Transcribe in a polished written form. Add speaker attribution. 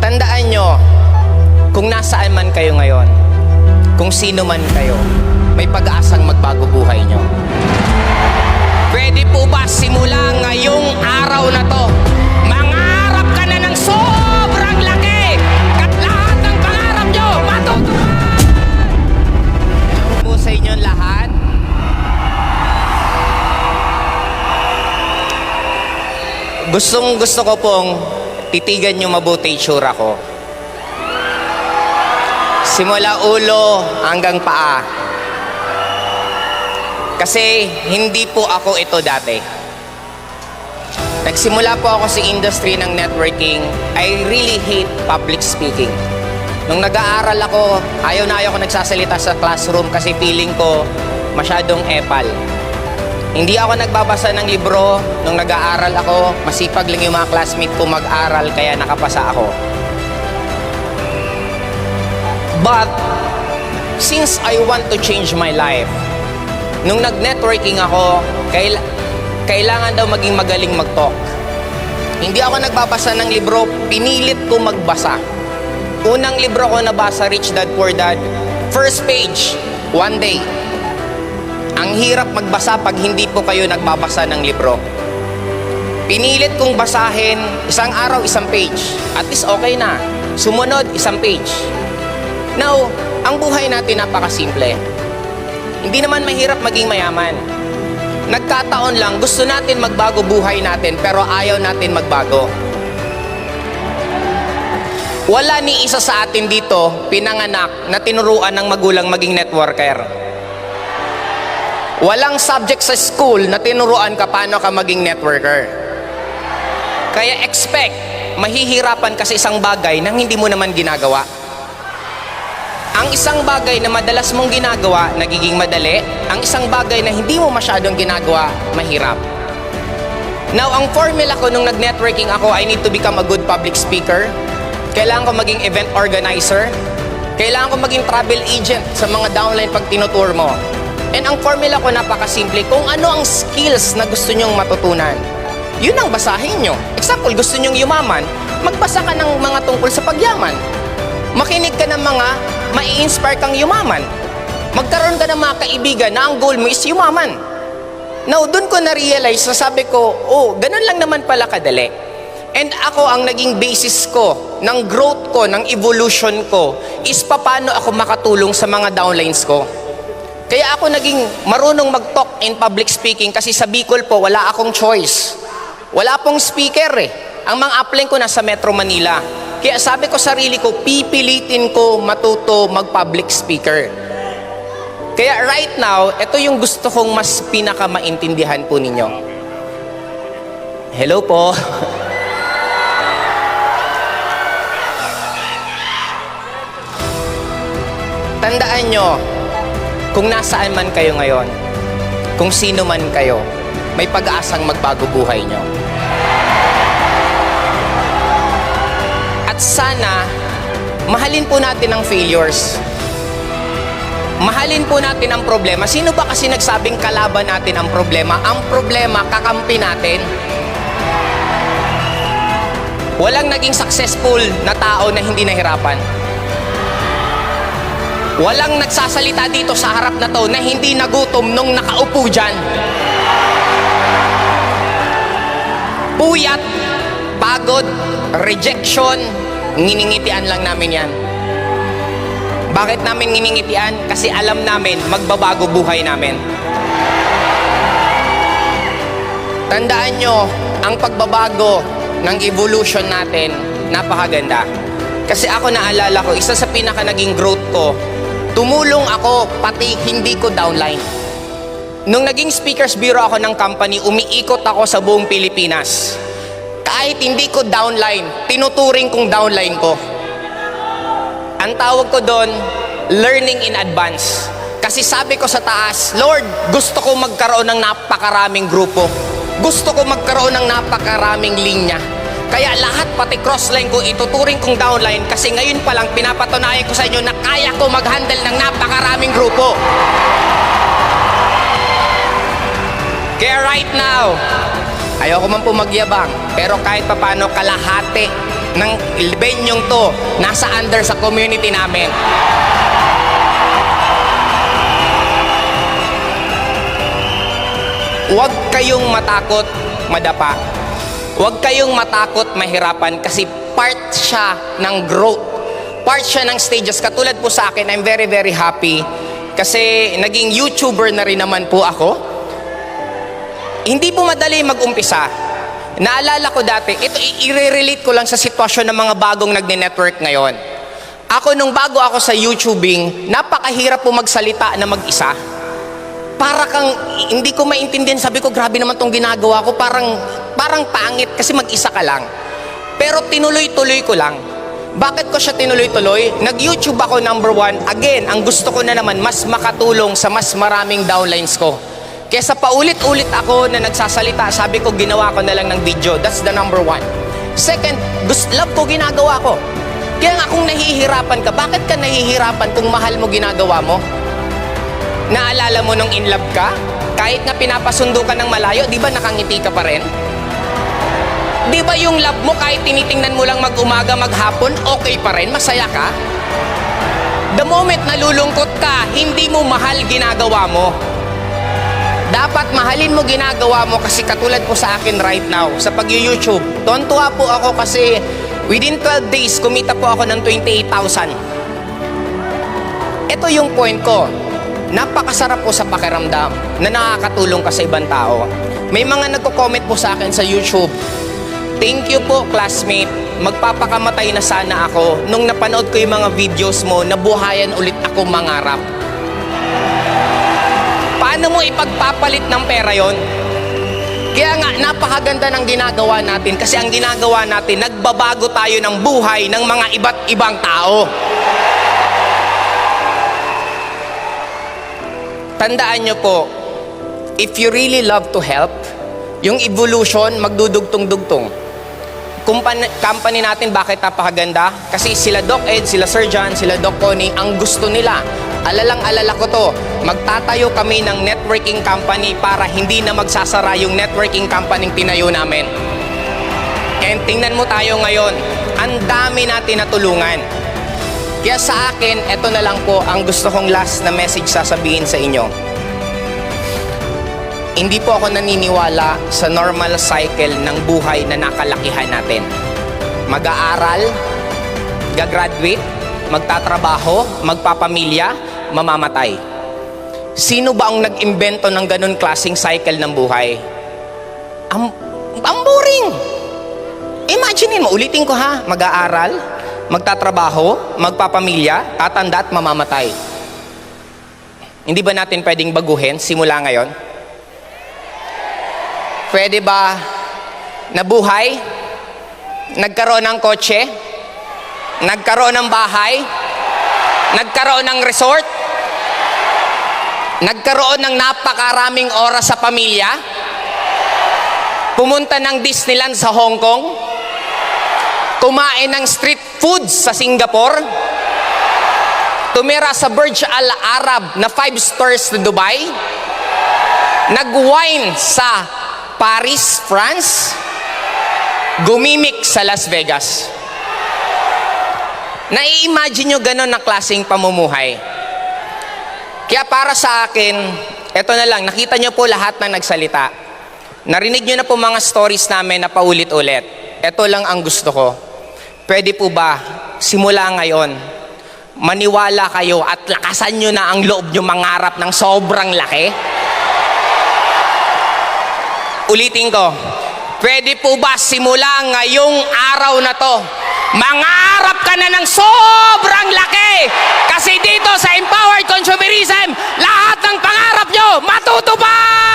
Speaker 1: Tandaan nyo, kung nasaan man kayo ngayon, kung sino man kayo, may pag-asang magbago buhay nyo. Pwede po ba simula ngayong araw na to, mangarap ka na ng sobrang laki at lahat ng pangarap nyo matutupad? Hello po sa inyo lahat. Gusto ko pong titigan nyo mabuti itsura ko. Simula ulo hanggang paa. Kasi hindi po ako ito dati. Nagsimula po ako sa industry ng networking. I really hate public speaking. Nung nag-aaral ako, ayaw na ayaw ko nagsasalita sa classroom kasi feeling ko masyadong epal. Hindi ako nagbabasa ng libro. Nung nag-aaral ako, masipag lang yung mga classmate ko mag-aral kaya nakapasa ako. But, since I want to change my life, nung nag-networking ako, kailangan daw maging magaling mag-talk. Hindi ako nagbabasa ng libro, pinilit ko magbasa. Unang libro ko nabasa, Rich Dad Poor Dad, first page, one day. Ang hirap magbasa pag hindi po kayo nagbabasa ng libro. Pinilit kong basahin, isang araw, isang page. At least okay na. Sumunod, isang page. Now, ang buhay natin napakasimple. Hindi naman mahirap maging mayaman. Nagkataon lang, gusto natin magbago buhay natin, pero ayaw natin magbago. Wala ni isa sa atin dito, pinanganak, na tinuruan ng magulang maging networker. Walang subject sa school na tinuruan ka paano ka maging networker. Kaya expect, mahihirapan ka sa isang bagay nang hindi mo naman ginagawa. Ang isang bagay na madalas mong ginagawa, nagiging madali. Ang isang bagay na hindi mo masyadong ginagawa, mahirap. Now, ang formula ko nung nag-networking ako, I need to become a good public speaker. Kailangan ko maging event organizer. Kailangan ko maging travel agent sa mga downline pag tinutour mo. And ang formula ko napakasimple, kung ano ang skills na gusto nyong matutunan, yun ang basahin nyo. Example, gusto nyong yumaman, magbasa ka ng mga tungkol sa pagyaman. Makinig ka ng mga mai-inspire kang yumaman. Magkaroon ka ng mga kaibigan na ang goal mo is yumaman. Now, dun ko na-realize, sabi ko, oh, ganun lang naman pala kadali. And ako, ang naging basis ko, ng growth ko, ng evolution ko, is paano ako makatulong sa mga downlines ko. Kaya ako naging marunong mag-talk in public speaking kasi sa Bicol po, wala akong choice. Wala pong speaker eh. Ang mga upline ko nasa Metro Manila. Kaya sabi ko sarili ko, pipilitin ko matuto mag-public speaker. Kaya right now, ito yung gusto kong mas pinaka-maintindihan po ninyo. Hello po. Tandaan nyo, kung nasaan man kayo ngayon, kung sino man kayo, may pag-asang magbago buhay nyo. At sana, mahalin po natin ang failures. Mahalin po natin ang problema. Sino ba kasi nagsabing kalaban natin ang problema? Ang problema, kakampi natin. Walang naging successful na tao na hindi nahirapan. Walang nagsasalita dito sa harap na to na hindi nagutom nung nakaupo dyan. Puyat, pagod, rejection, nginingitian lang namin yan. Bakit namin nginingitian? Kasi alam namin magbabago buhay namin. Tandaan nyo, ang pagbabago ng evolution natin, napakaganda. Kasi ako naalala ko, isa sa pinaka naging growth ko, tumulong ako pati hindi ko downline. Nung naging speakers bureau ako ng company, umiikot ako sa buong Pilipinas. Kahit hindi ko downline, tinuturing kong downline ko. Ang tawag ko doon, learning in advance. Kasi sabi ko sa taas, Lord, gusto ko magkaroon ng napakaraming grupo. Gusto ko magkaroon ng napakaraming linya. Kaya lahat pati crossline ko ituturing kong downline kasi ngayon pa lang pinapatunayan ko sa inyo na kaya ko mag-handle ng napakaraming grupo. Kaya right now, ayoko man po magyabang, pero kahit papano kalahati ng venyong to nasa under sa community namin. Huwag kayong matakot madapa. Huwag kayong matakot mahirapan kasi part siya ng growth. Part siya ng stages. Katulad po sa akin, I'm very, very happy kasi naging YouTuber na rin naman po ako. Hindi po madali mag-umpisa. Naalala ko dati, ito i-relate ko lang sa sitwasyon ng mga bagong nagne-network ngayon. Ako, nung bago ako sa YouTubing, napakahirap po magsalita na mag-isa. Para kang, hindi ko maintindihan, sabi ko, grabe naman tong ginagawa ko, parang pangit kasi mag-isa ka lang. Pero tinuloy-tuloy ko lang. Bakit ko siya tinuloy-tuloy? Nag-YouTube ako number 1. Again, ang gusto ko na naman, mas makatulong sa mas maraming downlines ko. Kesa paulit-ulit ako na nagsasalita, sabi ko, ginawa ko na lang ng video. That's the number 1. Second, love ko ginagawa ko. Kaya nga kung nahihirapan ka, bakit ka nahihirapan kung mahal mo ginagawa mo? Naalala mo nung in love ka? Kahit nga pinapasundo ka ng malayo, di ba nakangiti ka pa rin? Di ba yung love mo kahit tinitingnan mo lang mag-umaga, maghapon, okay pa rin? Masaya ka? The moment nalulungkot ka, hindi mo mahal ginagawa mo. Dapat mahalin mo ginagawa mo kasi katulad po sa akin right now, sa pag-YouTube. Tontuwa po ako kasi within 12 days, kumita po ako ng 28,000. Ito yung point ko. Napakasarap po sa pakiramdam na nakakatulong ka sa ibang tao. May mga nagko-comment po sa akin sa YouTube. Thank you po, classmate. Magpapakamatay na sana ako nung napanood ko yung mga videos mo, nabuhayan ulit ako mangarap. Paano mo ipagpapalit ng pera yon? Kaya nga, napakaganda ng ginagawa natin kasi ang ginagawa natin, nagbabago tayo ng buhay ng mga iba't ibang tao. Tandaan nyo po, if you really love to help, yung evolution, magdudugtong-dugtong. Company natin, bakit napakaganda? Kasi sila Doc Ed, sila Sir John, sila Doc Connie, ang gusto nila, alalang-alala ko to, magtatayo kami ng networking company para hindi na magsasara yung networking company tinayo namin. And tingnan mo tayo ngayon, ang dami natin natulungan. Kaya sa akin, ito na lang po ang gusto kong last na message sasabihin sa inyo. Hindi po ako naniniwala sa normal cycle ng buhay na nakalakihan natin. Mag-aaral, gagraduate, magtatrabaho, magpapamilya, mamamatay. Sino ba ang nag-imbento ng ganun klaseng cycle ng buhay? Ang boring! Imagine mo, ulitin ko ha, mag-aaral, magtatrabaho, magpapamilya, tatanda at mamamatay. Hindi ba natin pwedeng baguhin simula ngayon? Pwede ba nabuhay? Nagkaroon ng kotse? Nagkaroon ng bahay? Nagkaroon ng resort? Nagkaroon ng napakaraming oras sa pamilya? Pumunta ng Disneyland sa Hong Kong? Kumain ng street foods sa Singapore? Tumira sa Burj Al Arab na 5 stars na Dubai? Nag-wine sa Paris, France? Gumimik sa Las Vegas? Nai-imagine nyo gano'n na klaseng pamumuhay. Kaya para sa akin, eto na lang, nakita nyo po lahat ng nagsalita. Narinig nyo na po mga stories namin na paulit-ulit. Eto lang ang gusto ko. Pwede po ba, simula ngayon, maniwala kayo at lakasan nyo na ang loob nyo mangarap ng sobrang laki? Ulitin ko, pwede po ba simula ngayong araw na to, mangarap ka na ng sobrang laki? Kasi dito sa Empowered Consumerism, lahat ng pangarap nyo matutupad!